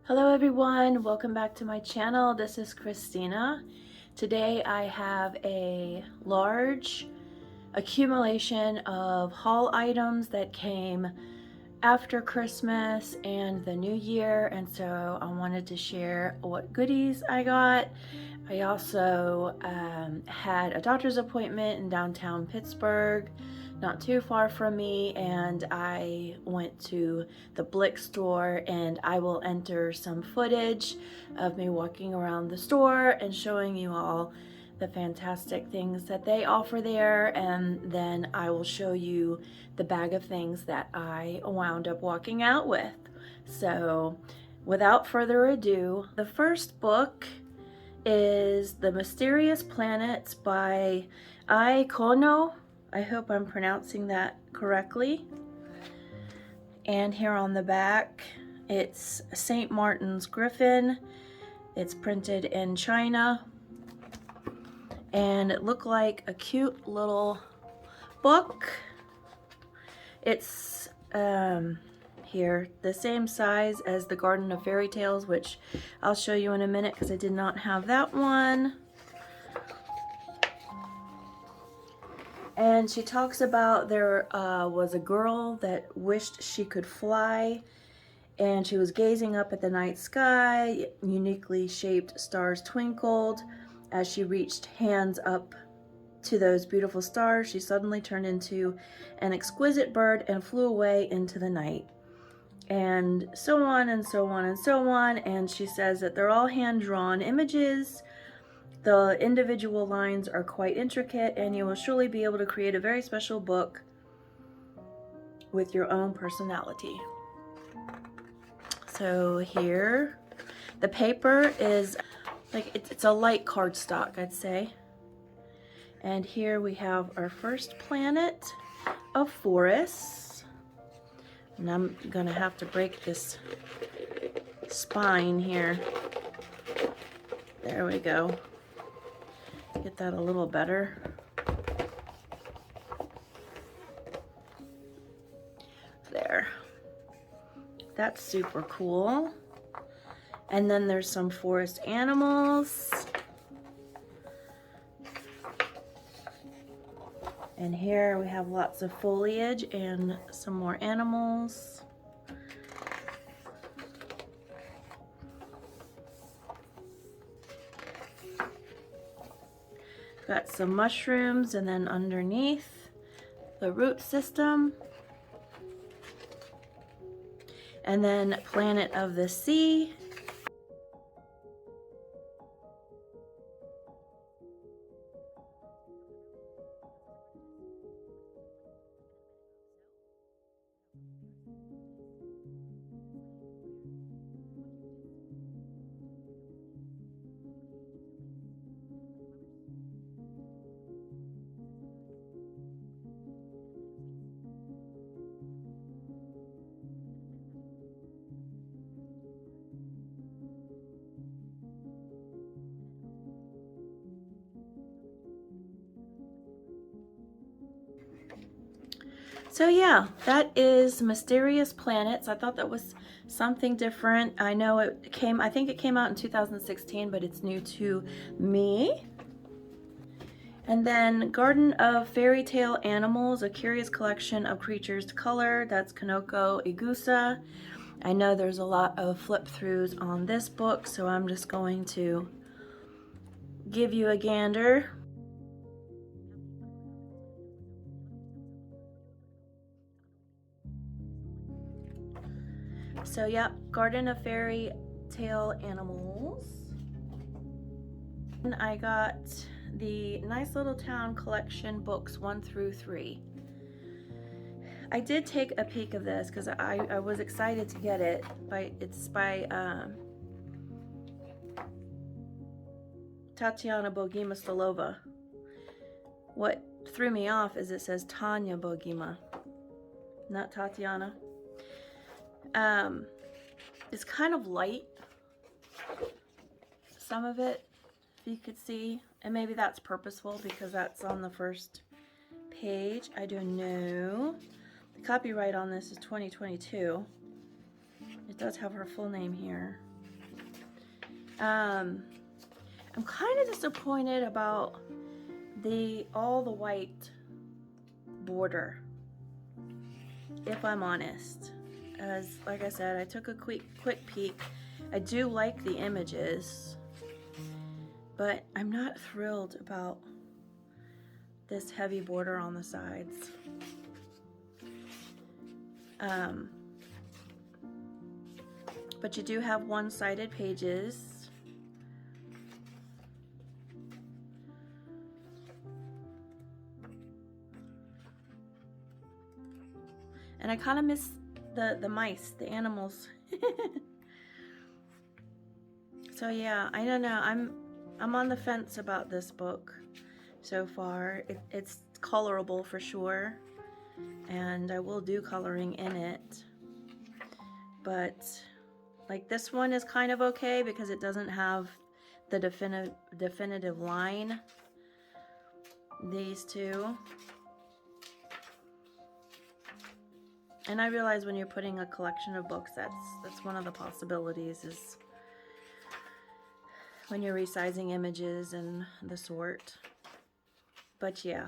Hello everyone, welcome back to my channel. This is Christina. Today I have a large accumulation of haul items that came after Christmas and the new year, and so I wanted to share what goodies I got. I also had a doctor's appointment in downtown Pittsburgh, not too far from me, and I went to the Blick store, and I will enter some footage of me walking around the store and showing you all the fantastic things that they offer there, and then I will show you the bag of things that I wound up walking out with. So without further ado, the first book is The Mysterious Planets by Kono. I hope I'm pronouncing that correctly. And here on the back, it's St. Martin's Griffin. It's printed in China. And it looked like a cute little book. It's here the same size as the Garden of Fairy Tales, which I'll show you in a minute because I did not have that one. And she talks about there was a girl that wished she could fly, and she was gazing up at the night sky. Uniquely shaped stars twinkled. As she reached hands up to those beautiful stars, she suddenly turned into an exquisite bird and flew away into the night. And so on and so on and so on. And she says that they're all hand-drawn images. The individual lines are quite intricate, and you will surely be able to create a very special book with your own personality. So here, the paper is like, it's a light cardstock, I'd say. And here we have our first planet of forests. And I'm gonna have to break this spine here. There we go. Get that a little better. There. That's super cool. And then there's some forest animals. And here we have lots of foliage and some more animals. Got some mushrooms, and then underneath the root system. And then Planet of the Sea. So yeah, that is Mysterious Planets. I thought that was something different. I know I think it came out in 2016, but it's new to me. And then Garden of Fairytale Animals, a curious collection of creatures to color. That's Kanoko Igusa. I know there's a lot of flip throughs on this book, so I'm just going to give you a gander. So yep, Garden of Fairytale Animals. And I got the Nice Little Town collection books 1 through 3. I did take a peek of this because I was excited to get it. It's by Tatiana Bogima-Stolova. What threw me off is it says Tanya Bogima, not Tatiana. It's kind of light, some of it, if you could see, and maybe that's purposeful because that's on the first page. I don't know. The copyright on this is 2022. It does have her full name here. I'm kind of disappointed about all the white border, if I'm honest. As like I said, I took a quick peek. I do like the images, but I'm not thrilled about this heavy border on the sides. But you do have one-sided pages. And I kind of miss the mice, the animals. So yeah, I don't know. I'm on the fence about this book so far. It's colorable for sure, and I will do coloring in it. But like this one is kind of okay because it doesn't have the definitive line. These two. And I realize when you're putting a collection of books, that's one of the possibilities, is when you're resizing images and the sort. But yeah,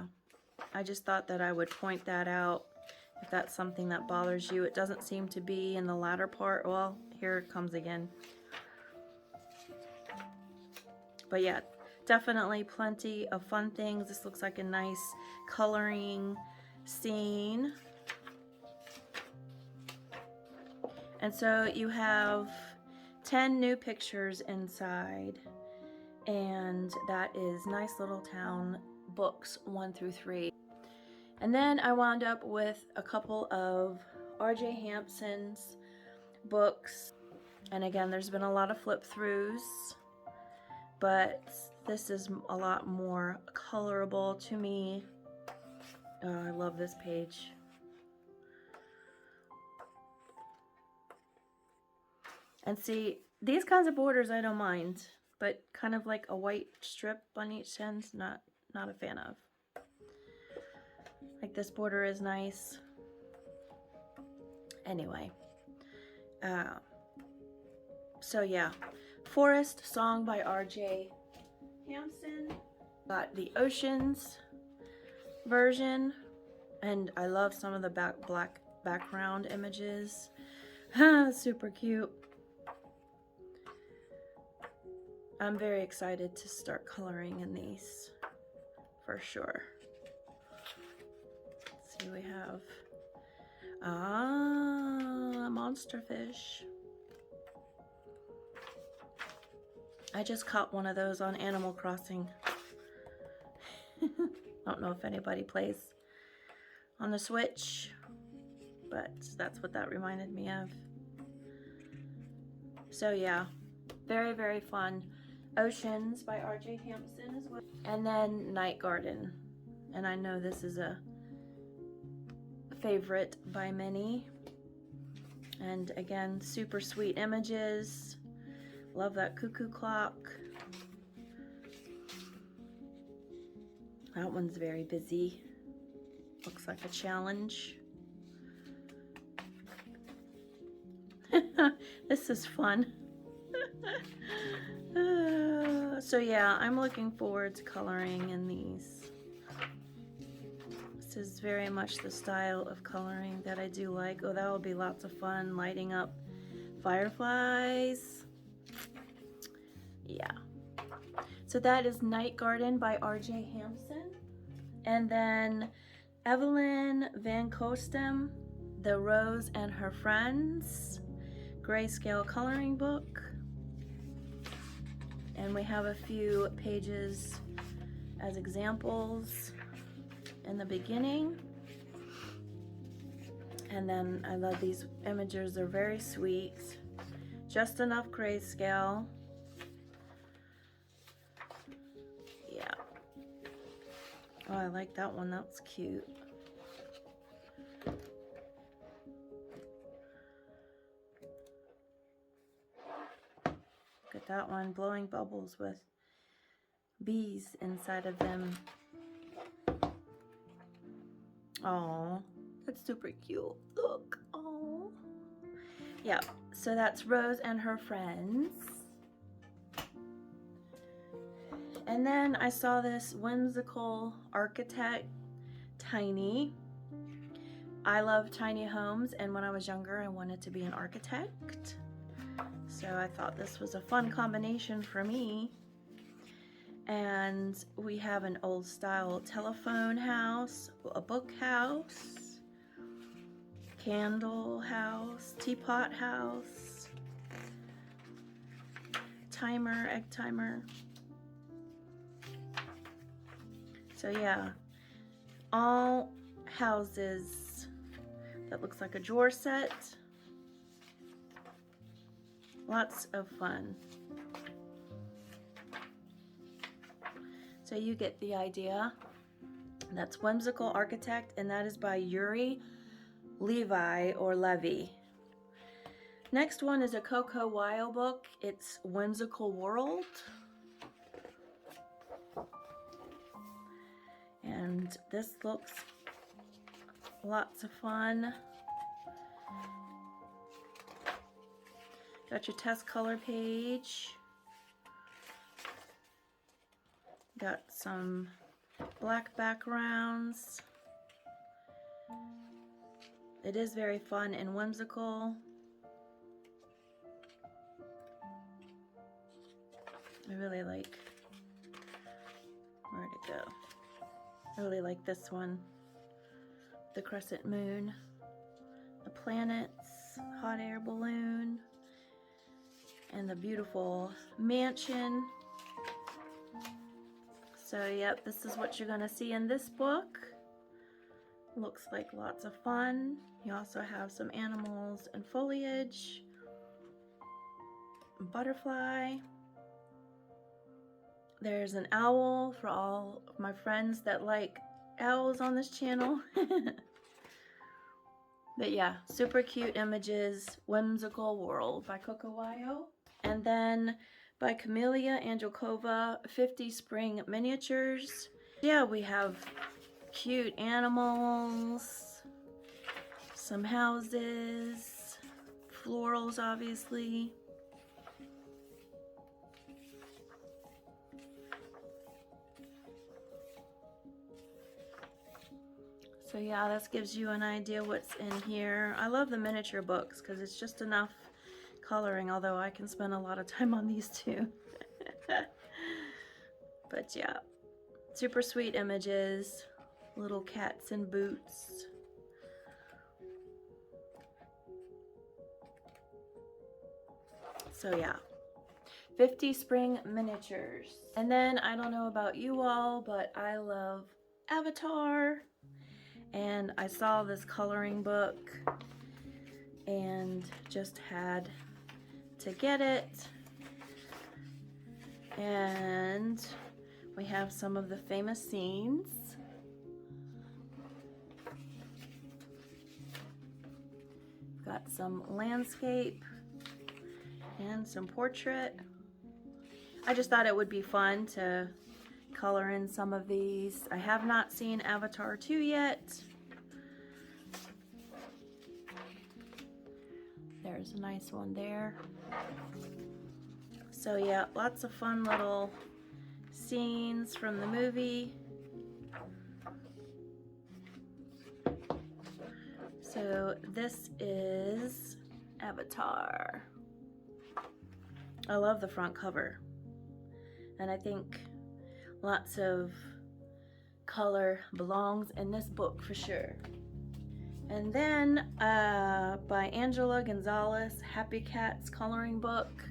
I just thought that I would point that out if that's something that bothers you. It doesn't seem to be in the latter part. Well, here it comes again. But yeah, definitely plenty of fun things. This looks like a nice coloring scene. And so you have 10 new pictures inside, and that is Nice Little Town books 1 through 3. And then I wound up with a couple of R.J. Hampson's books. And again, there's been a lot of flip throughs, but this is a lot more colorable to me. Oh, I love this page. And see, these kinds of borders I don't mind, but kind of like a white strip on each end, not a fan of. Like this border is nice. Anyway, so yeah, Forest Song by R.J. Hampson. Got the Oceans version, and I love some of the black background images. Super cute. I'm very excited to start coloring in these for sure. Let's see, we have a monster fish. I just caught one of those on Animal Crossing. I don't know if anybody plays on the Switch, but that's what that reminded me of. So yeah, very, very fun. Oceans by R.J. Hampson as well. And then Night Garden. And I know this is a favorite by many. And again, super sweet images. Love that cuckoo clock. That one's very busy. Looks like a challenge. This is fun. So yeah, I'm looking forward to coloring in these. This is very much the style of coloring that I do like. Oh, that will be lots of fun, lighting up fireflies. Yeah. So that is Night Garden by R.J. Hampson. And then Evelyn Van Kostem, The Rose and Her Friends, grayscale coloring book. And we have a few pages as examples in the beginning. And then I love these images, they're very sweet. Just enough grayscale. Yeah. Oh, I like that one, that's cute. Look at that one, blowing bubbles with bees inside of them. Oh, that's super cute. Look, oh. Yeah, so that's Rose and Her Friends. And then I saw this Whimsical Architect Tiny. I love tiny homes, and when I was younger I wanted to be an architect. So I thought this was a fun combination for me. And we have an old style telephone house, a book house, candle house, teapot house, timer, egg timer. So yeah, all houses that looks like a drawer set. Lots of fun. So you get the idea. That's Whimsical Architect, and that is by Yuri Levi or Levy. Next one is a Coco Yo book. It's Whimsical World. And this looks lots of fun. Got your test color page. Got some black backgrounds. It is very fun and whimsical. I really like, where'd it go? I really like this one. The crescent moon, the planets, hot air balloon, and the beautiful mansion. So yep, this is what you're gonna see in this book. Looks like lots of fun. You also have some animals and foliage, butterfly. There's an owl for all of my friends that like owls on this channel. But yeah, super cute images. Whimsical World by Coco Yo. And then by Camellia Angelkova, 50 Spring Miniatures. Yeah, we have cute animals, some houses, florals obviously. So yeah, this gives you an idea what's in here. I love the miniature books because it's just enough coloring, although I can spend a lot of time on these too. But yeah, super sweet images, little cats in boots. So yeah, 50 Spring Miniatures. And then I don't know about you all, but I love Avatar. And I saw this coloring book and just had to get it. And we have some of the famous scenes. Got some landscape and some portrait. I just thought it would be fun to color in some of these. I have not seen Avatar 2 yet. There's a nice one there. So yeah, lots of fun little scenes from the movie. So this is Avatar. I love the front cover. And I think lots of color belongs in this book for sure. And then by Angela González, Happy Cats coloring book.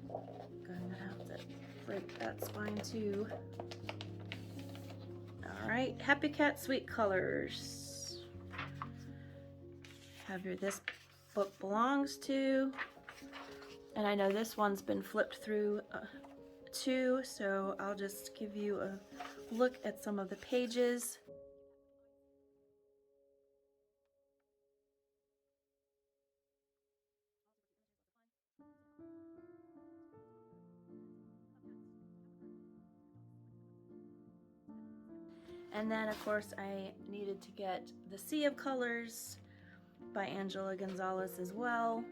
Gonna have to break that spine too. All right, Happy Cat Sweet Colors. Have your This Book Belongs To. And I know this one's been flipped through too, so I'll just give you a look at some of the pages. And then of course I needed to get The Sea of Colors by Angela González as well.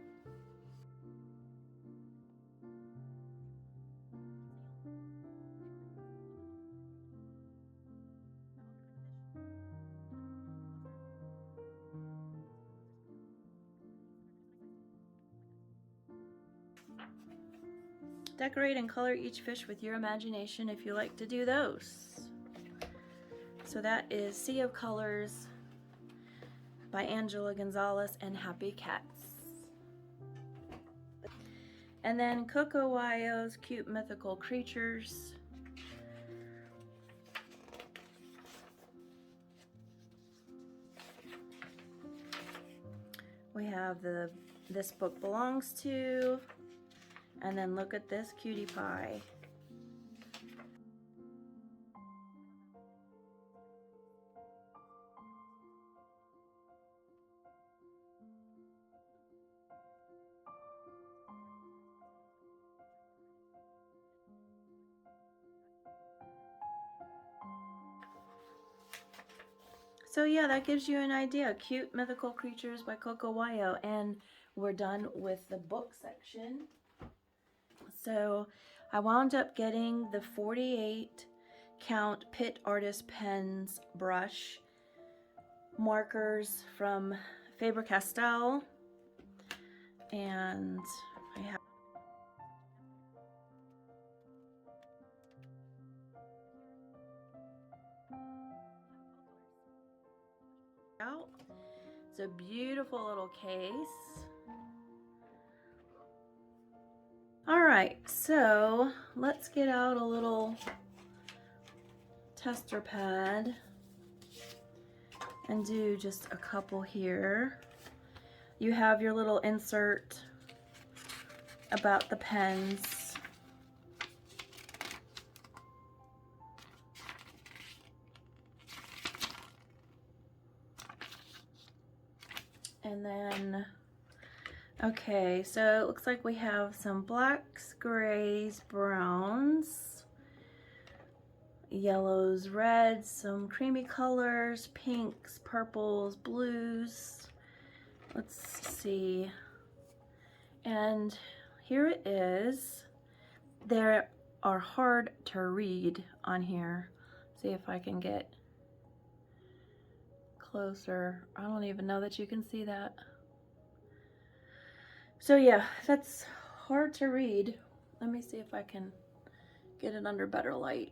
Decorate and color each fish with your imagination if you like to do those. So that is Sea of Colors by Angela González and Happy Cats. And then Coco Yo's Cute Mythical Creatures. We have This Book Belongs To, and then look at this cutie pie. So yeah, that gives you an idea. Cute Mythical Creatures by Coco Yo, and we're done with the book section. So I wound up getting the 48 count Pitt Artist Pens brush markers from Faber Castell, and I have out. It's a beautiful little case. Alright, so let's get out a little tester pad and do just a couple here. You have your little insert about the pens. And then, okay, so it looks like we have some blacks, grays, browns, yellows, reds, some creamy colors, pinks, purples, blues. Let's see. And here it is. There are hard to read on here. See if I can get closer. I don't even know that you can see that. So yeah, that's hard to read. Let me see if I can get it under better light.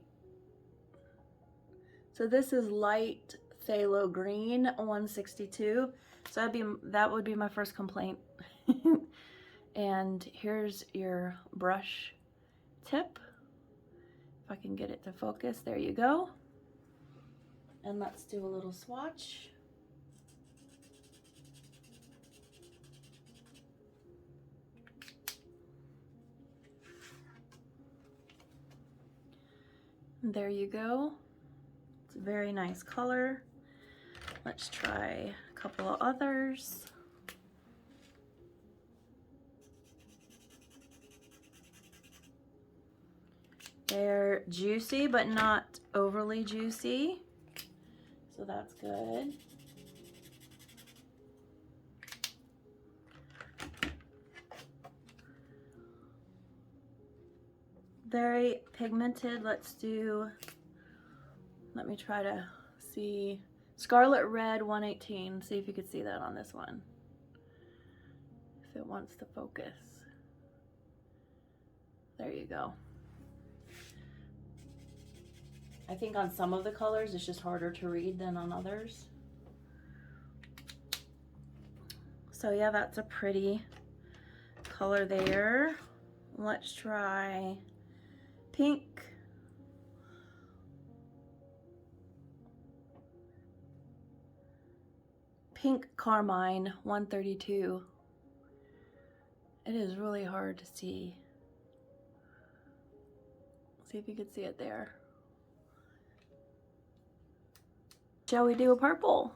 So this is light phthalo green 162. So that would be my first complaint. And here's your brush tip. If I can get it to focus, there you go. And let's do a little swatch. And there you go. It's a very nice color. Let's try a couple of others. They're juicy, but not overly juicy. So that's good. Very pigmented. Let me try to see. Scarlet Red 118. See if you could see that on this one. If it wants to focus. There you go. I think on some of the colors it's just harder to read than on others. So yeah, that's a pretty color there. Let's try pink. Pink Carmine 132. It is really hard to see. See if you could see it there. Shall we do a purple?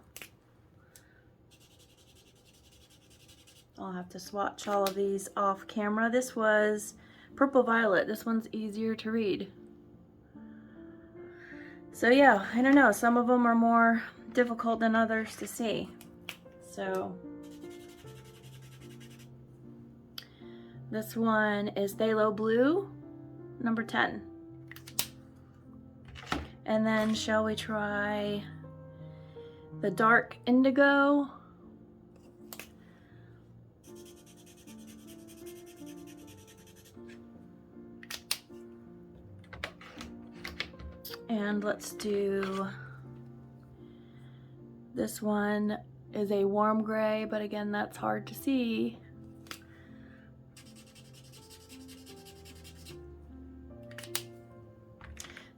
I'll have to swatch all of these off camera. This was Purple Violet. This one's easier to read. So yeah, I don't know. Some of them are more difficult than others to see. So this one is Phthalo Blue, number 10. And then shall we try the Dark Indigo? And let's do, this one is a warm gray, but again, that's hard to see.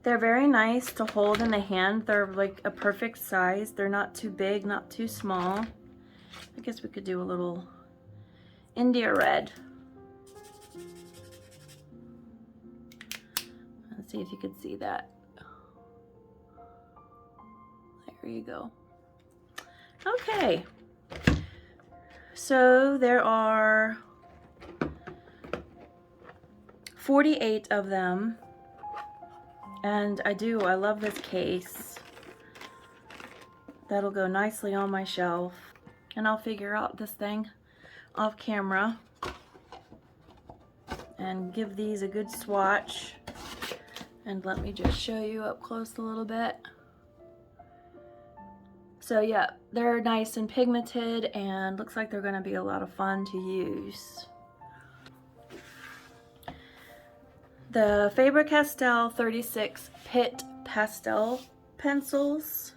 They're very nice to hold in the hand. They're like a perfect size. They're not too big, not too small. I guess we could do a little India red. Let's see if you could see that. There you go. Okay. So there are 48 of them. And I love this case. That'll go nicely on my shelf. And I'll figure out this thing off camera and give these a good swatch. And let me just show you up close a little bit. So yeah, they're nice and pigmented and looks like they're gonna be a lot of fun to use. The Faber Castell 36 Pit Pastel pencils.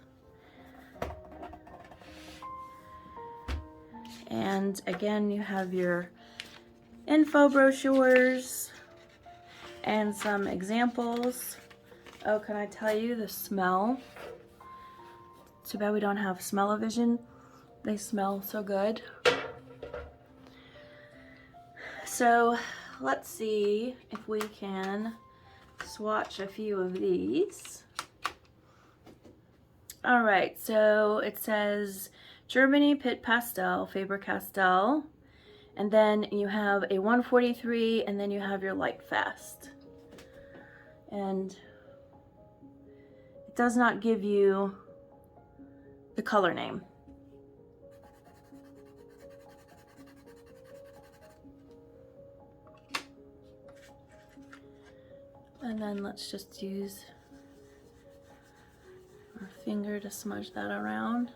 And again, you have your info brochures and some examples. Oh, can I tell you the smell? Too bad we don't have smell-o-vision. They smell so good. So let's see if we can swatch a few of these. All right, so it says Germany Pit Pastel, Faber Castell, and then you have a 143, and then you have your Light Fast. And it does not give you the color name. And then let's just use our finger to smudge that around.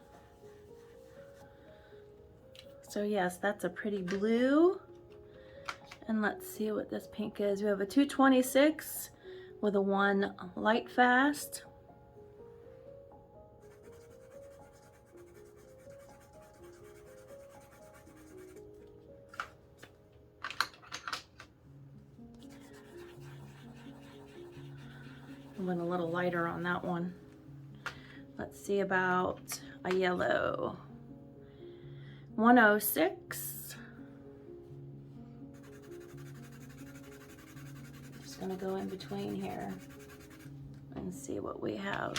So yes, that's a pretty blue. And let's see what this pink is. We have a 226 with a 1 Light Fast. I went a little lighter on that one. Let's see about a yellow. 106. Just gonna go in between here and see what we have.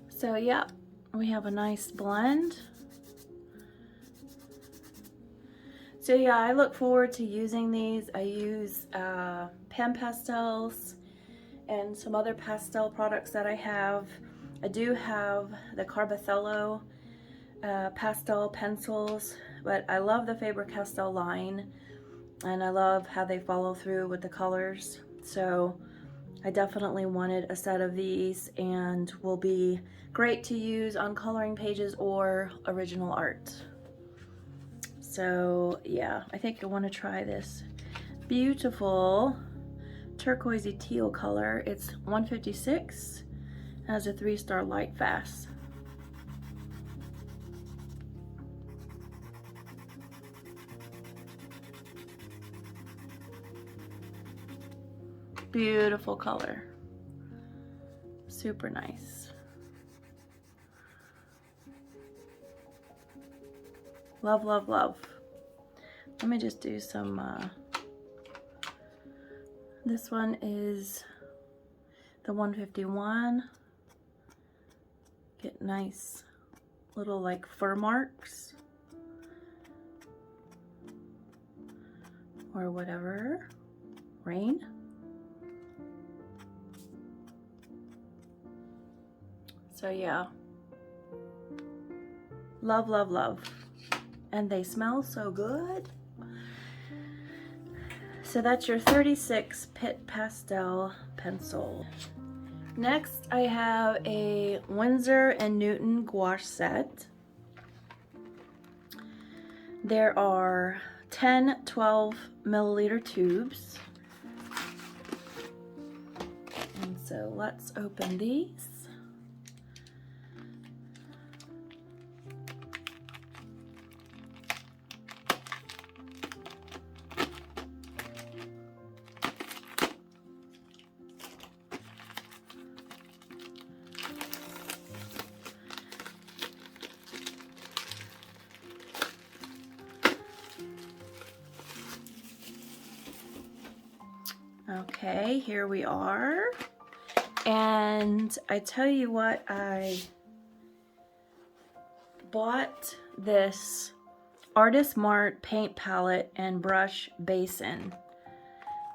So yeah, we have a nice blend. So yeah, I look forward to using these. I use pen pastels and some other pastel products that I have. I do have the Carbothello pastel pencils, but I love the Faber-Castell line and I love how they follow through with the colors. So I definitely wanted a set of these and will be great to use on coloring pages or original art. So yeah, I think I want to try this beautiful turquoisey teal color. It's 156, has a 3-star Light Fast. Beautiful color, super nice. Love, love, love. Let me just do some, this one is the 151. Get nice little like fur marks or whatever, rain. So yeah, love, love, love. And they smell so good. So that's your 36 Pit Pastel pencil. Next, I have a Windsor and Newton gouache set. There are 10 12 milliliter tubes. And So let's open these. Okay, here we are. And I tell you what, I bought this Artist Mart paint palette and brush basin.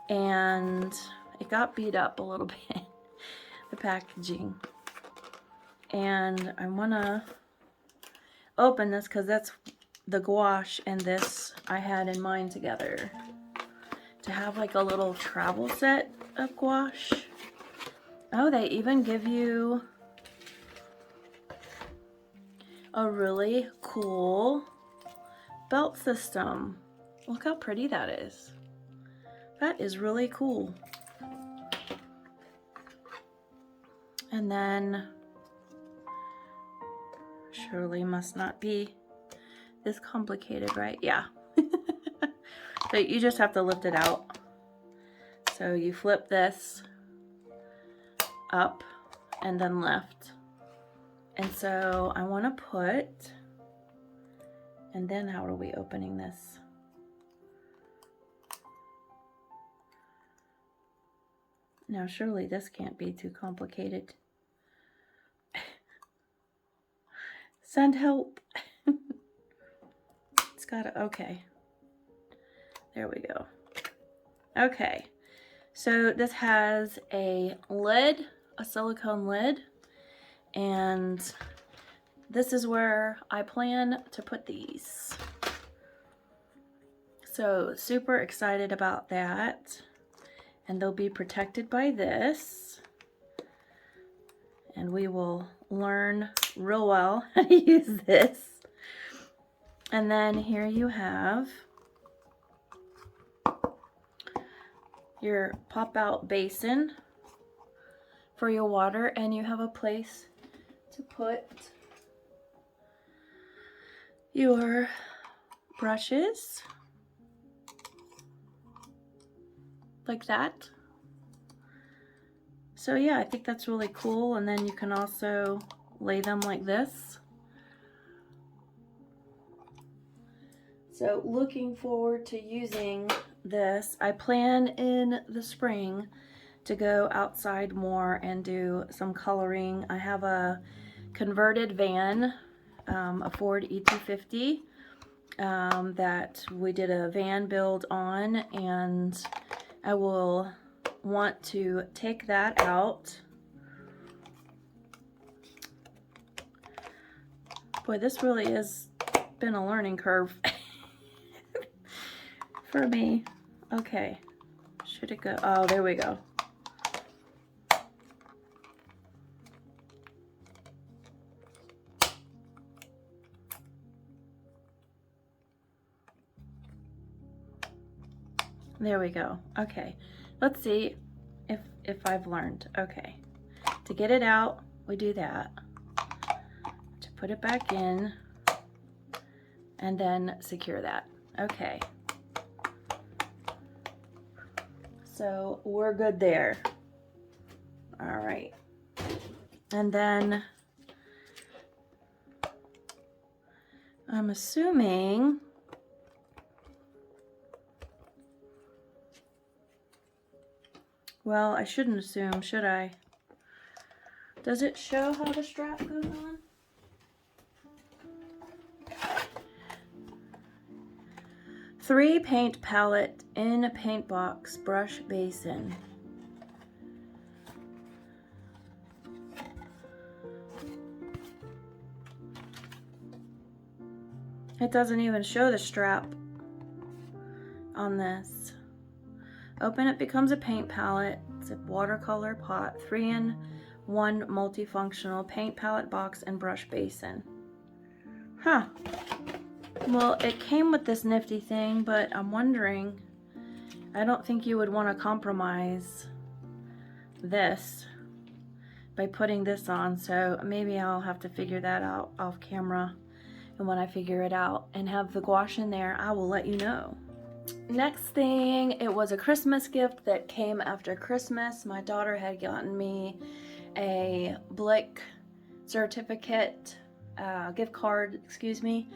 And it got beat up a little bit, the packaging. And I want to open this because that's the gouache and this I had in mind together. To have like a little travel set of gouache. Oh, they even give you a really cool belt system. Look how pretty that is. That is really cool. And then, surely must not be this complicated, right? Yeah. So you just have to lift it out. So you flip this up and then left. And so I want to put, and then how are we opening this? Now surely this can't be too complicated. Send help. It's gotta, okay. There we go. Okay, so this has a lid, a silicone lid, and this is where I plan to put these. So super excited about that. And they'll be protected by this. And we will learn real well how to use this. And then here you have your pop-out basin for your water, and you have a place to put your brushes like that. So yeah, I think that's really cool. And then you can also lay them like this. So looking forward to using this. I plan in the spring to go outside more and do some coloring. I have a converted van, a Ford E250 that we did a van build on, and I will want to take that out. Boy, this really has been a learning curve for me. Okay, should it go? Oh, there we go. There we go. Okay, let's see if I've learned. Okay, to get it out, we do that. To put it back in, and then secure that. Okay. So we're good there. All right. And then I'm assuming well, I shouldn't assume, should I? Does it show how the strap goes on? Three paint palette in a paint box, brush basin. It doesn't even show the strap on this. Open, it becomes a paint palette. It's a watercolor pot, 3-in-1 multifunctional paint palette box and brush basin. Huh. Well, it came with this nifty thing, but I'm wondering, I don't think you would want to compromise this by putting this on, so maybe I'll have to figure that out off camera. And when I figure it out and have the gouache in there, I will let you know. Next thing, it was a Christmas gift that came after Christmas. My daughter had gotten me a Blick certificate, gift card, excuse me,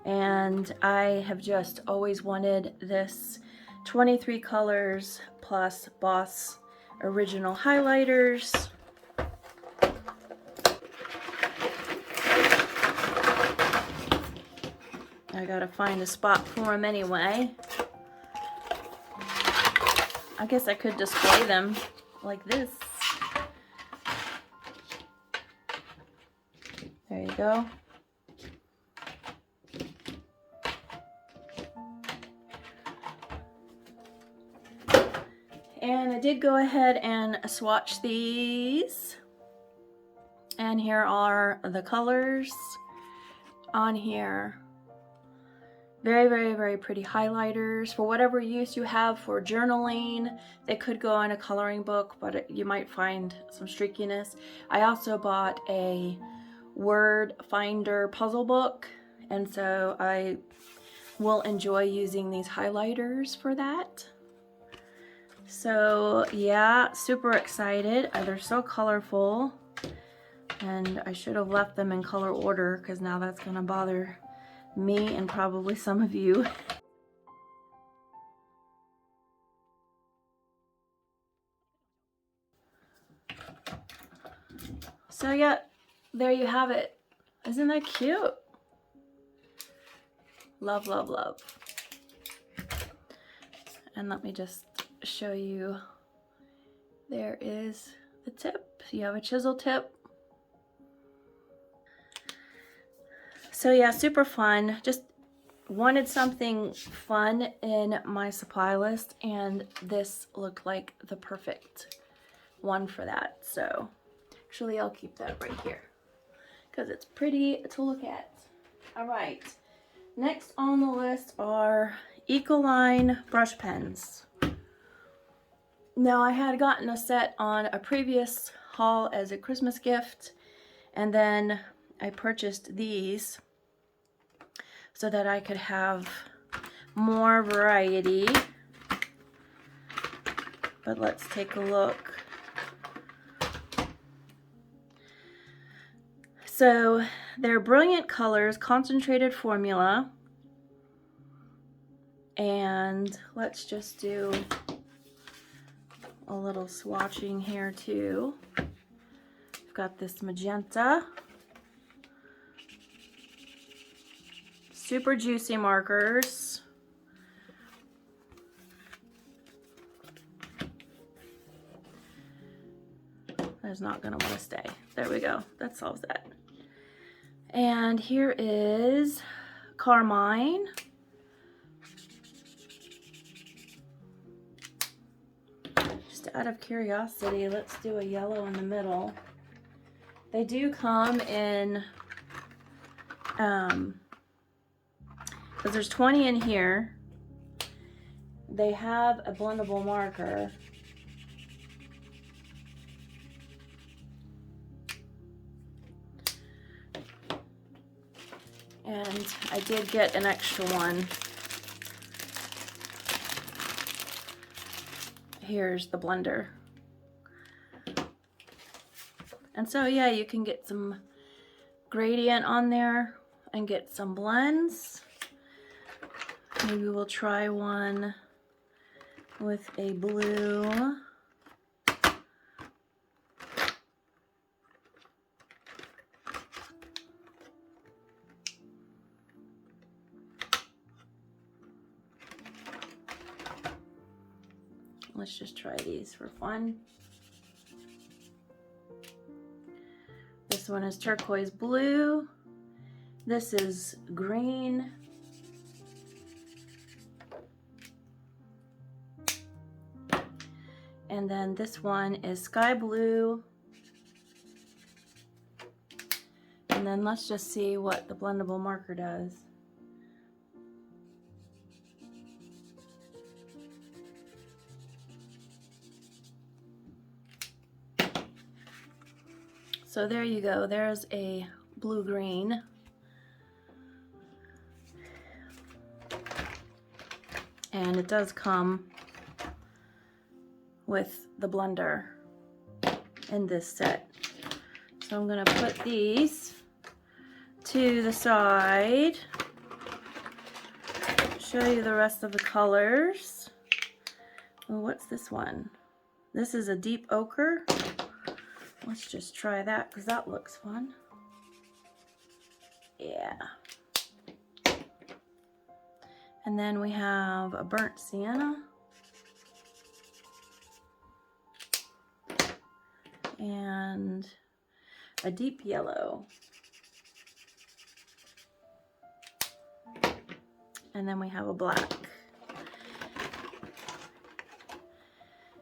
and I have just always wanted this 23 colors plus Boss original highlighters. I gotta find a spot for them anyway. I guess I could display them like this. There you go. And I did go ahead and swatch these. And here are the colors on here. Very, very, very pretty highlighters. For whatever use you have for journaling, they could go in a coloring book, but you might find some streakiness. I also bought a word finder puzzle book, and so I will enjoy using these highlighters for that. So yeah, super excited. They're so colorful, and I should have left them in color order because now that's gonna bother me and probably some of you. So yeah, there you have it. Isn't that cute? Love, love, love. And let me just show you. There is the tip. You have a chisel tip. So yeah, super fun. Just wanted something fun in my supply list, and this looked like the perfect one for that. So actually I'll keep that right here because it's pretty to look at. All right, next on the list are Ecoline brush pens. Now I had gotten a set on a previous haul as a Christmas gift, and then I purchased these so that I could have more variety. But let's take a look. So they're Brilliant Colors Concentrated Formula. And let's just do a little swatching here too. I've got this magenta. Super juicy markers. That's not gonna want to stay. There we go. That solves that. And here is Carmine. Just out of curiosity, let's do a yellow in the middle. They do come in, because there's 20 in here. They have a blendable marker. And I did get an extra one. Here's the blender. And so yeah, you can get some gradient on there and get some blends. Maybe we'll try one with a blue. Let's just try these for fun. This one is turquoise blue. This is green. And then this one is sky blue. And then let's just see what the blendable marker does. So there you go, there's a blue-green. And it does come with the blender in this set. So I'm gonna put these to the side, show you the rest of the colors. Well, what's this one? This is a deep ochre. Let's just try that because that looks fun. Yeah. And then we have a burnt sienna. And a deep yellow. And then we have a black.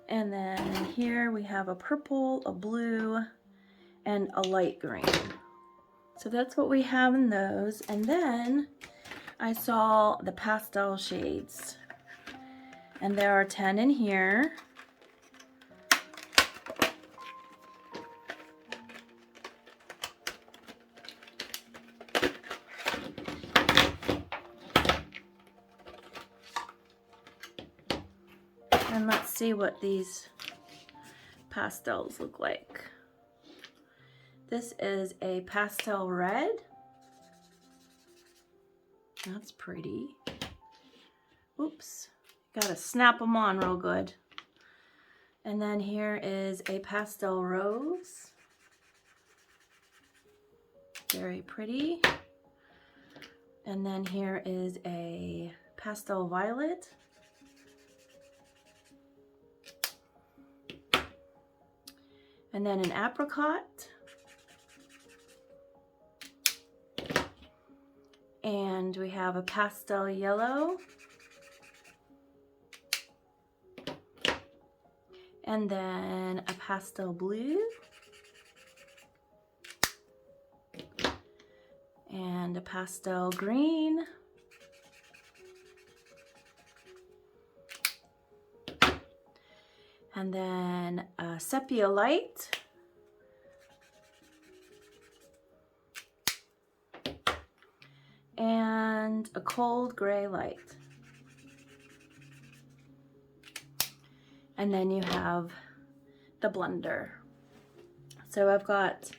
And then here we have a purple, a blue, and a light green. So that's what we have in those. And then I saw the pastel shades. And there are 10 in here. And let's see what these pastels look like. This is a pastel red. That's pretty. Oops, gotta snap them on real good. And then here is a pastel rose. Very pretty. And then here is a pastel violet. And then an apricot. And we have a pastel yellow. And then a pastel blue. And a pastel green. And then a sepia light. And a cold gray light. And then you have the blender. So I've got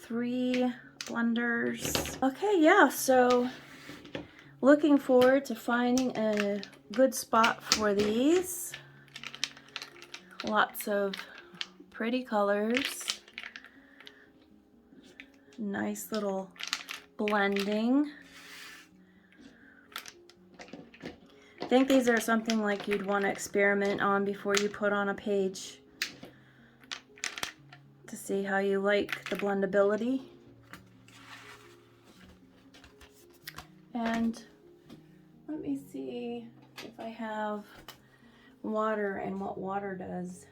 3 blenders. Okay, yeah, so looking forward to finding a good spot for these. Lots of pretty colors. Nice little blending. I think these are something like you'd want to experiment on before you put on a page to see how you like the blendability. And let me see if I have water and what water does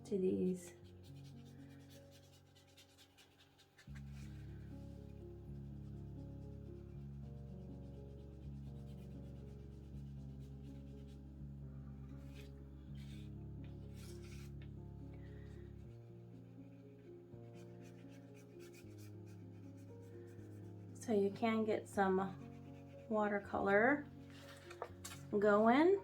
to these. So you can get some watercolor going.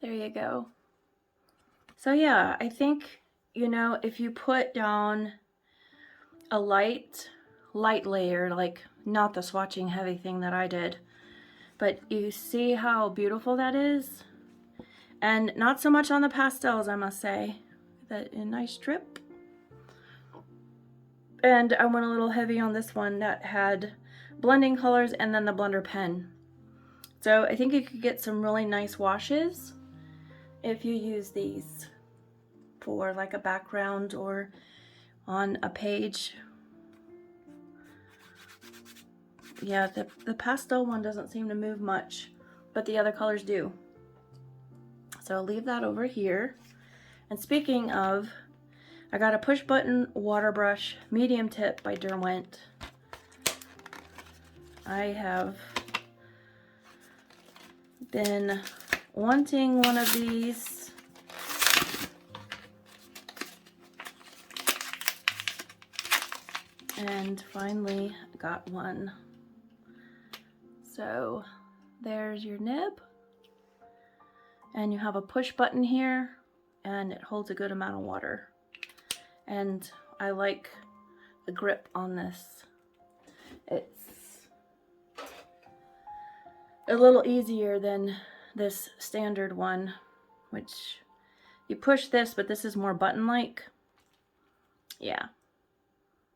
There you go. So yeah, I think, you know, if you put down a light layer, like not the swatching heavy thing that I did, but you see how beautiful that is? And not so much on the pastels, I must say. That a nice drip. And I went a little heavy on this one that had blending colors and then the blender pen. So I think you could get some really nice washes if you use these for like a background or on a page. Yeah, the pastel one doesn't seem to move much, but the other colors do. So I'll leave that over here. And speaking of, I got a push button water brush, medium tip by Derwent. I have been wanting one of these. And finally got one. So there's your nib. And you have a push button here, and it holds a good amount of water. And I like the grip on this. It's a little easier than this standard one, which you push this, but this is more button-like. Yeah.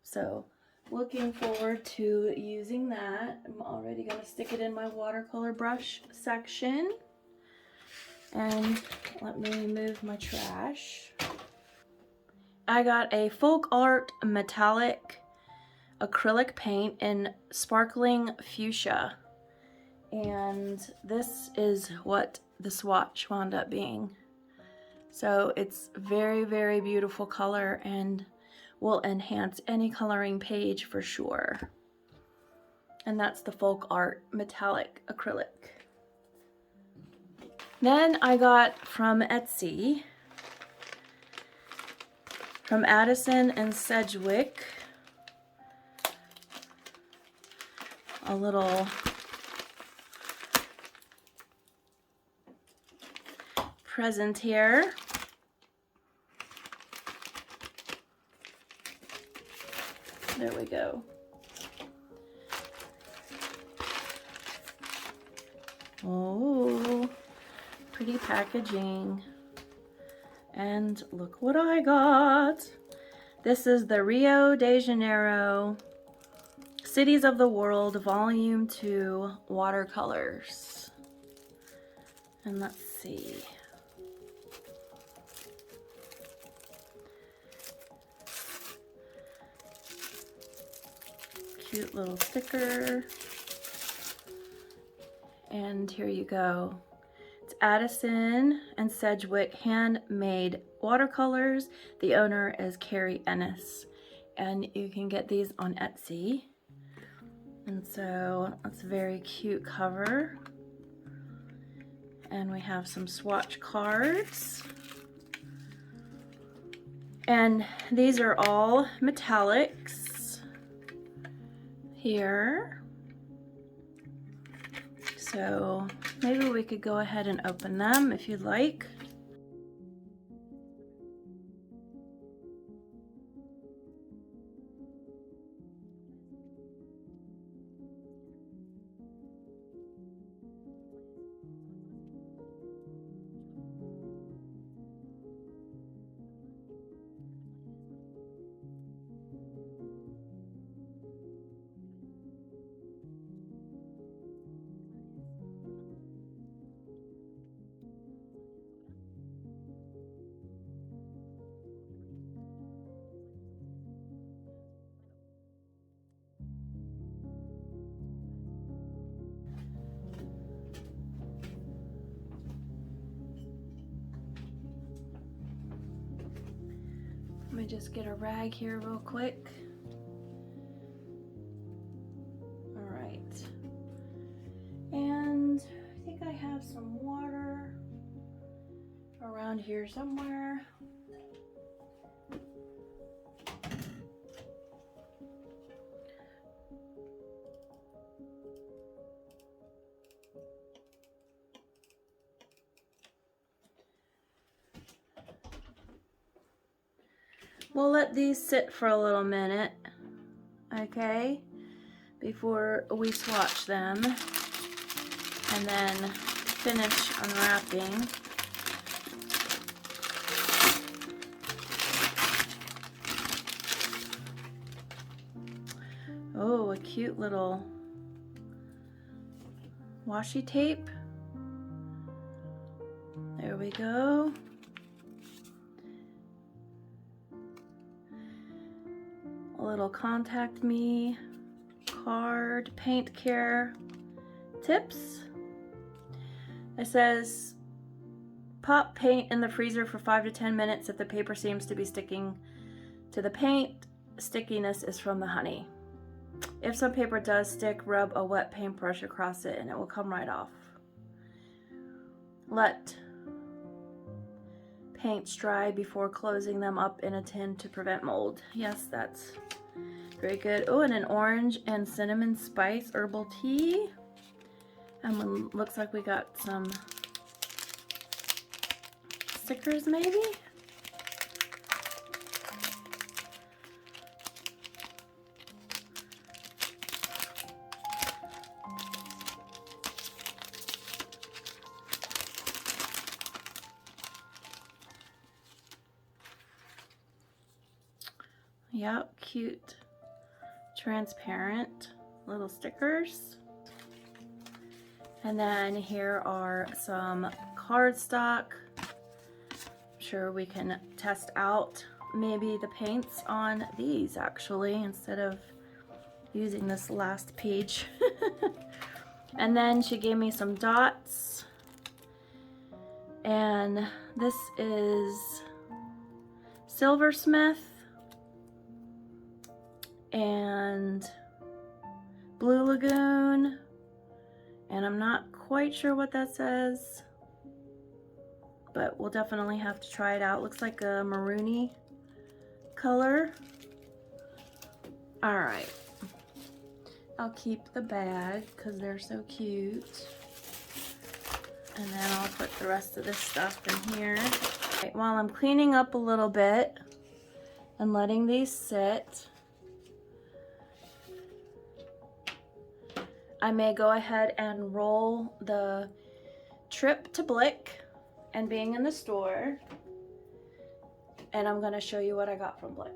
So looking forward to using that. I'm already going to stick it in my watercolor brush section. And let me move my trash. I got a folk art metallic acrylic paint in sparkling fuchsia. And this is what the swatch wound up being. So it's very, very beautiful color and will enhance any coloring page for sure. And that's the folk art metallic acrylic. Then I got from Etsy, from Addison and Sedgwick, a little present here. There we go. Oh, pretty packaging. And look what I got. This is the Rio de Janeiro Cities of the World Volume 2 watercolors. And let's see. Cute little sticker. And here you go. It's Addison and Sedgwick handmade watercolors. The owner is Carrie Ennis. And you can get these on Etsy. And so it's a very cute cover. And we have some swatch cards. And these are all metallics here. So maybe we could go ahead and open them if you'd like. Let me just get a rag here real quick. All right. And I think I have some water around here somewhere. We'll let these sit for a little minute, okay, before we swatch them, and then finish unwrapping. Oh, a cute little washi tape. There we go. A little contact me card, paint care tips. It says pop paint in the freezer for 5 to 10 minutes if the paper seems to be sticking to the paint, stickiness is from the honey. If some paper does stick, rub a wet paintbrush across it and it will come right off. Let paints dry before closing them up in a tin to prevent mold. Yes, that's very good. Oh, and an orange and cinnamon spice herbal tea. And looks like we got some stickers maybe? Yep, cute, transparent little stickers. And then here are some cardstock. I'm sure we can test out maybe the paints on these actually instead of using this last page. And then she gave me some dots. And this is Silversmith and Blue Lagoon, and I'm not quite sure what that says, but we'll definitely have to try it out. Looks like a maroony color. All right, I'll keep the bag because they're so cute, and then I'll put the rest of this stuff in here. Right, while I'm cleaning up a little bit and letting these sit, I may go ahead and roll the trip to Blick and being in the store, and I'm going to show you what I got from Blick.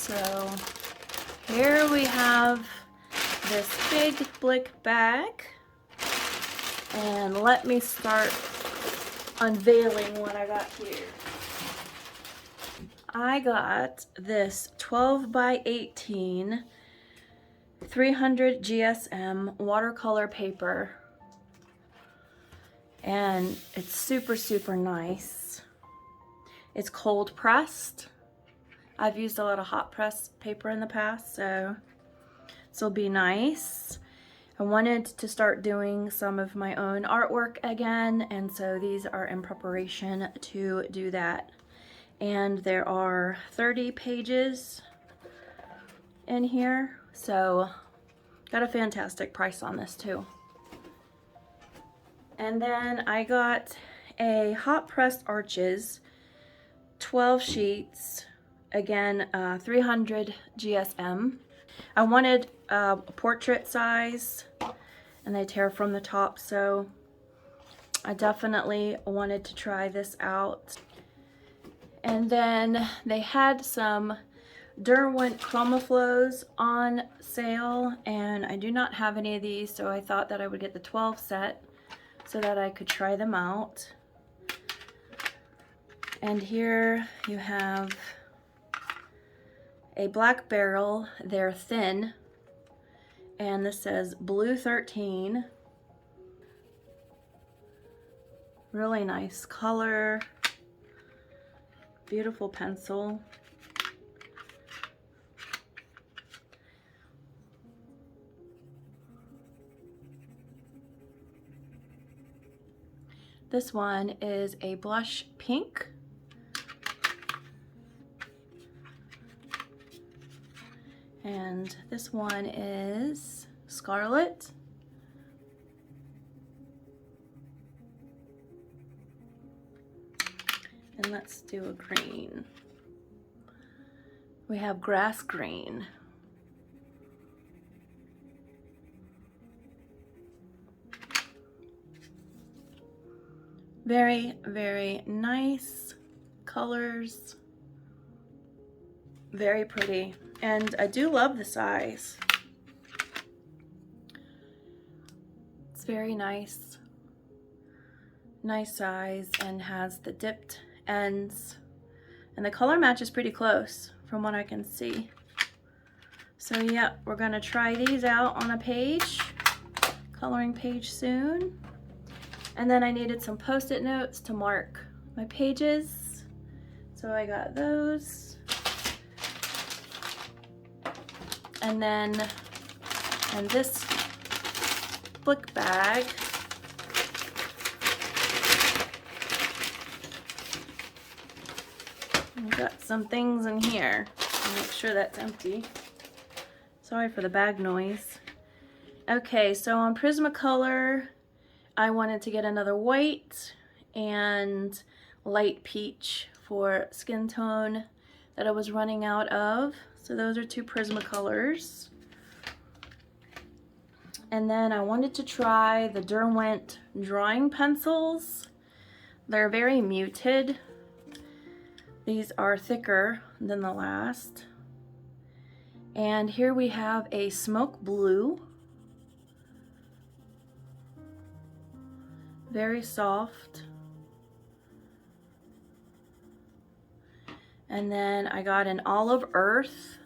So here we have this big Blick bag, and let me start unveiling what I got here. I got this 12 by 18 300 GSM watercolor paper, and it's super nice. It's cold pressed. I've used a lot of hot press paper in the past, so this will be nice. I wanted to start doing some of my own artwork again, and so these are in preparation to do that. And there are 30 pages in here, so got a fantastic price on this too. And then I got a hot pressed arches, 12 sheets, again 300 GSM. I wanted a portrait size, and they tear from the top, so I definitely wanted to try this out. And then they had some Derwent Chromaflows on sale, and I do not have any of these, so I thought that I would get the 12 set so that I could try them out. And here you have a black barrel. They're thin, and this says Blue 13. Really nice color. Beautiful pencil. This one is a blush pink. And this one is scarlet. And let's do a green. We have grass green. Very, very nice colors. Very pretty. And I do love the size. It's very nice. Nice size and has the dipped ends. And the color match is pretty close from what I can see. So yeah, we're gonna try these out on a page, coloring page soon. And then I needed some Post-it notes to mark my pages. So I got those. And then in this Blick bag, I've got some things in here. I'll make sure that's empty. Sorry for the bag noise. Okay, so on Prismacolor, I wanted to get another white and light peach for skin tone that I was running out of. So those are two Prismacolors. And then I wanted to try the Derwent drawing pencils. They're very muted. These are thicker than the last. And here we have a smoke blue. Very soft. And then I got an olive earth.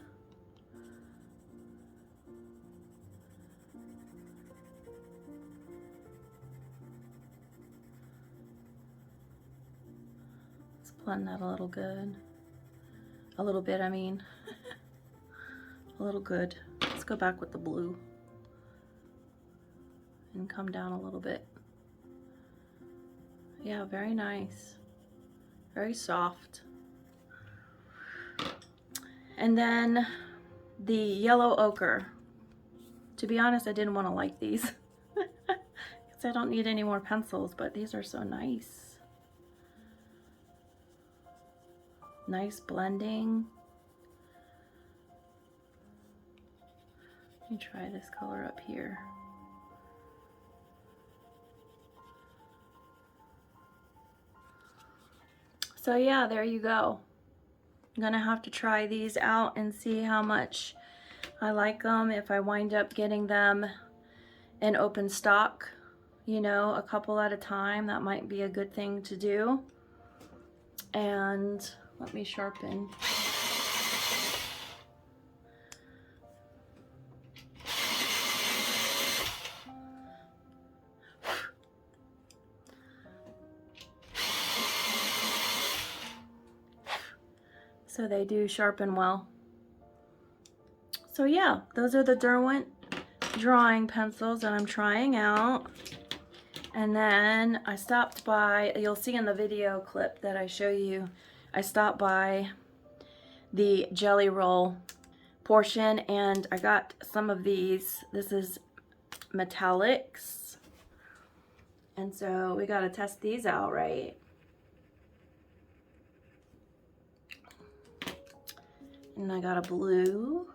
Let's blend that a little good. A little bit, I mean. A little good. Let's go back with the blue. And come down a little bit. Yeah, very nice. Very soft. And then the yellow ochre. To be honest, I didn't want to like these. Because I don't need any more pencils, but these are so nice. Nice blending. Let me try this color up here. So yeah, there you go. I'm gonna have to try these out and see how much I like them. If I wind up getting them in open stock, you know, a couple at a time, that might be a good thing to do. And let me sharpen. So they do sharpen well. So yeah, those are the Derwent drawing pencils that I'm trying out. And then I stopped by, you'll see in the video clip that I show you, I stopped by the jelly roll portion and I got some of these. This is metallics. And so we got to test these out, right? And I got a blue.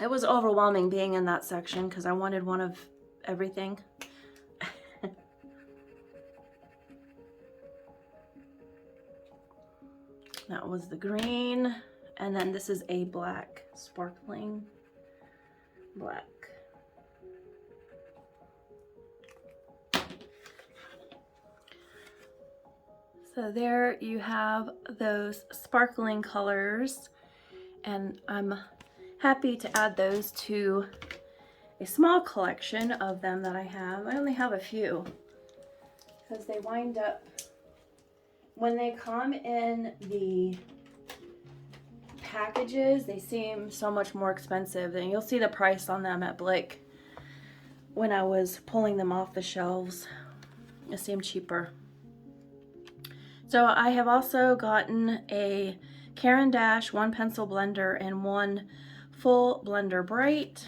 It was overwhelming being in that section because I wanted one of everything. That was the green. And then this is a black, sparkling black. So there you have those sparkling colors, and I'm happy to add those to a small collection of them that I have. I only have a few because they wind up, when they come in the packages, they seem so much more expensive, and you'll see the price on them at Blick when I was pulling them off the shelves. It seemed cheaper. So I have also gotten a Caran d'Ache 1 pencil blender and 1 full blender bright.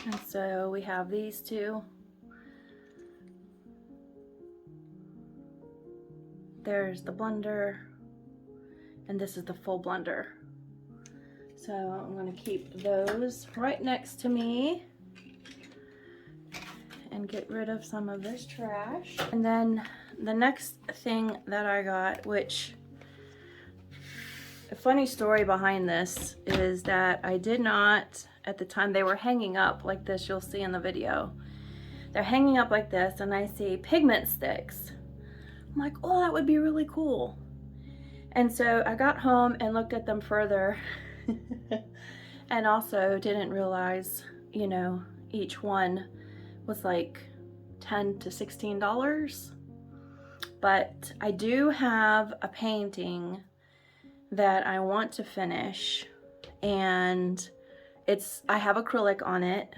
And so we have these two. There's the blender, and this is the full blender. So I'm going to keep those right next to me and get rid of some of this trash. And then the next thing that I got, which, a funny story behind this is that I did not, at the time they were hanging up like this, you'll see in the video. They're hanging up like this, and I see pigment sticks. I'm like, oh, that would be really cool. And so I got home and looked at them further and also didn't realize, you know, each one was like $10 to $16. But I do have a painting that I want to finish, and I have acrylic on it,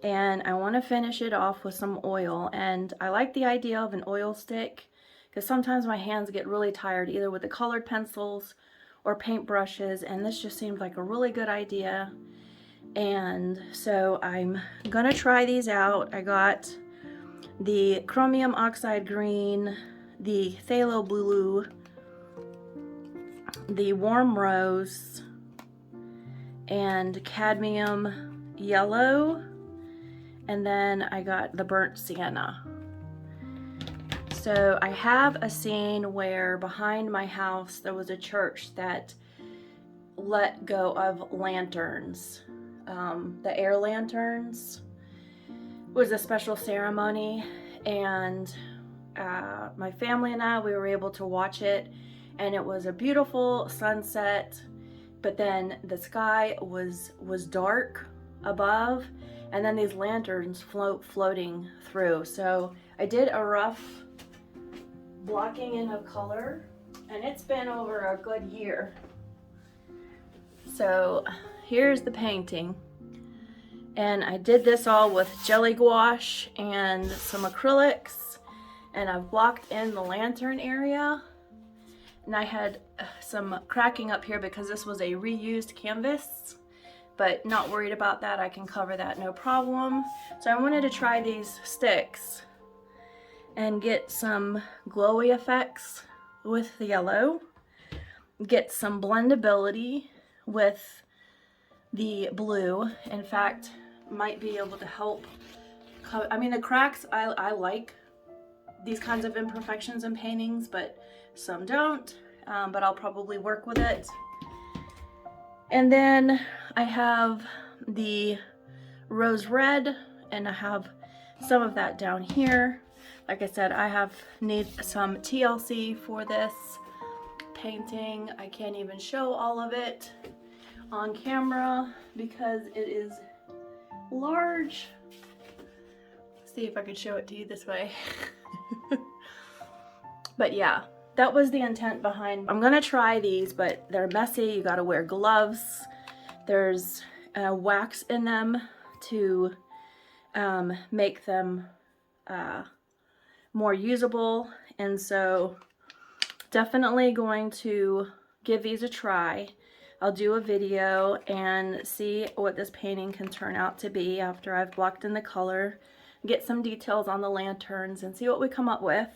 and I want to finish it off with some oil. And I like the idea of an oil stick because sometimes my hands get really tired either with the colored pencils or paint brushes, and this just seemed like a really good idea. And so I'm gonna try these out. I got the chromium oxide green, the phthalo blue, the warm rose, and cadmium yellow, and then I got the burnt sienna. So I have a scene where behind my house there was a church that let go of lanterns. The air lanterns. It was a special ceremony, and my family and I, we were able to watch it, and it was a beautiful sunset, but then the sky was dark above, and then these lanterns floating through. So I did a rough blocking in of color, and it's been over a good year. So here's the painting, and I did this all with jelly gouache and some acrylics, and I've blocked in the lantern area, and I had some cracking up here because this was a reused canvas, but not worried about that. I can cover that no problem. So I wanted to try these sticks and get some glowy effects with the yellow, get some blendability with the blue. In fact, might be able to help. I mean, the cracks, I like these kinds of imperfections in paintings, but some don't, but I'll probably work with it. And then I have the rose red, and I have some of that down here. Like I said, I need some TLC for this painting. I can't even show all of it on camera because it is large. Let's see if I can show it to you this way. But yeah, that was the intent behind. I'm gonna try these, but they're messy. You gotta wear gloves. There's wax in them to make them more usable, and so definitely going to give these a try. I'll do a video and see what this painting can turn out to be after I've blocked in the color, get some details on the lanterns, and see what we come up with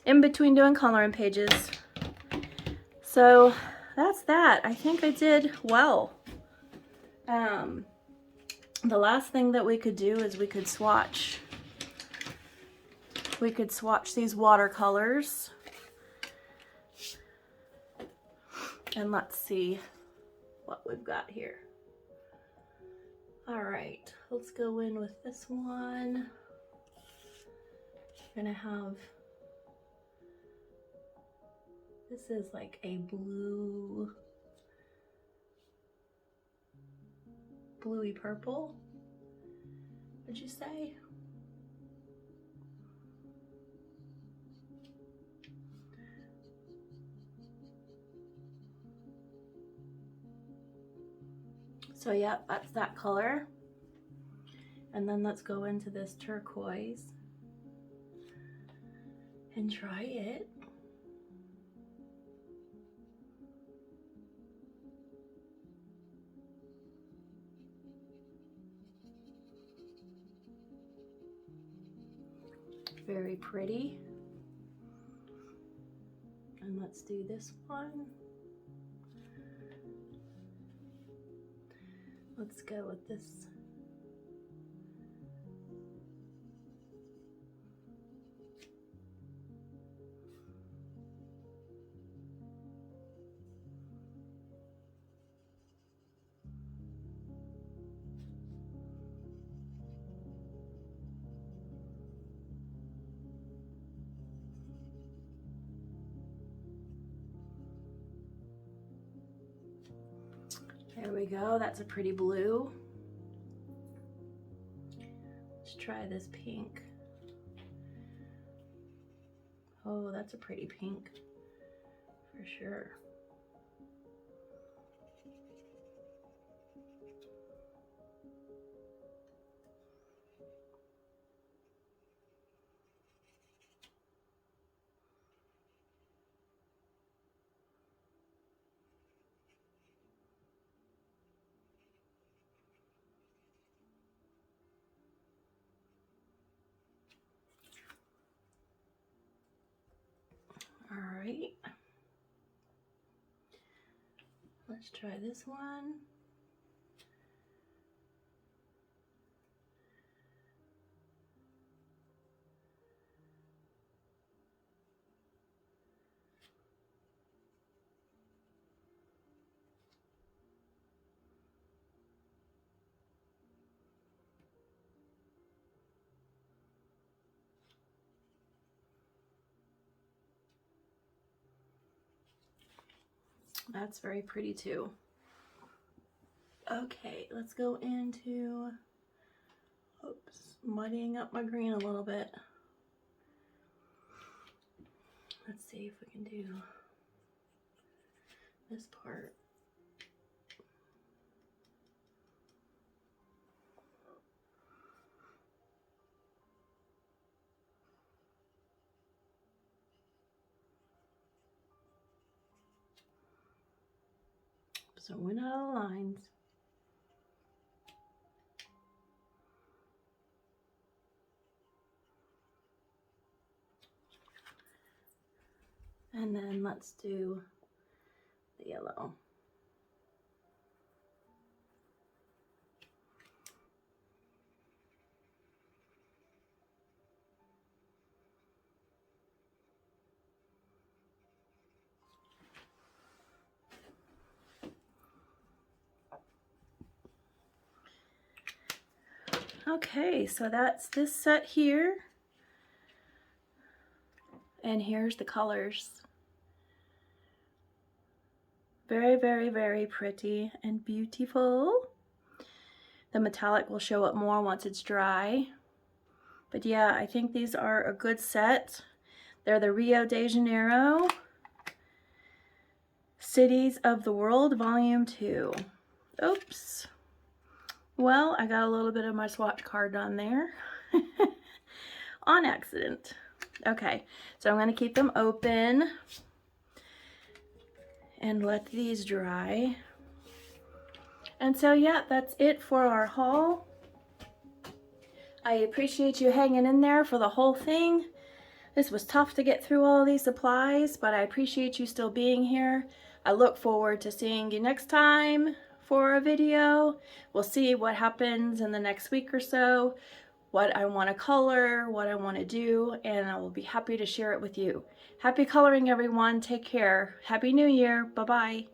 in between doing coloring pages. So that's that. I think I did well. The last thing that we could do is we could swatch these watercolors. And let's see what we've got here. All right, let's go in with this one. We're gonna have This is like a blue, bluey purple, would you say? So yeah, that's that color. And then let's go into this turquoise and try it. Very pretty. And let's do this one. Let's go with this. There we go, that's a pretty blue. Let's try this pink. Oh, that's a pretty pink, for sure. All right, let's try this one. That's very pretty too. Okay, let's go into, oops, muddying up my green a little bit. Let's see if we can do this part. So we're not out of lines. And then let's do the yellow. Okay, so that's this set here. And here's the colors. Very, very, very pretty and beautiful. The metallic will show up more once it's dry. But yeah, I think these are a good set. They're the Rio de Janeiro Cities of the World Volume 2. Oops. Well, I got a little bit of my swatch card on there on accident. Okay, so I'm going to keep them open and let these dry. And so yeah, that's it for our haul. I appreciate you hanging in there for the whole thing. This was tough to get through all these supplies, but I appreciate you still being here. I look forward to seeing you next time for a video. We'll see what happens in the next week or so, what I want to color, what I want to do, and I will be happy to share it with you. Happy coloring, everyone. Take care. Happy New Year. Bye-bye.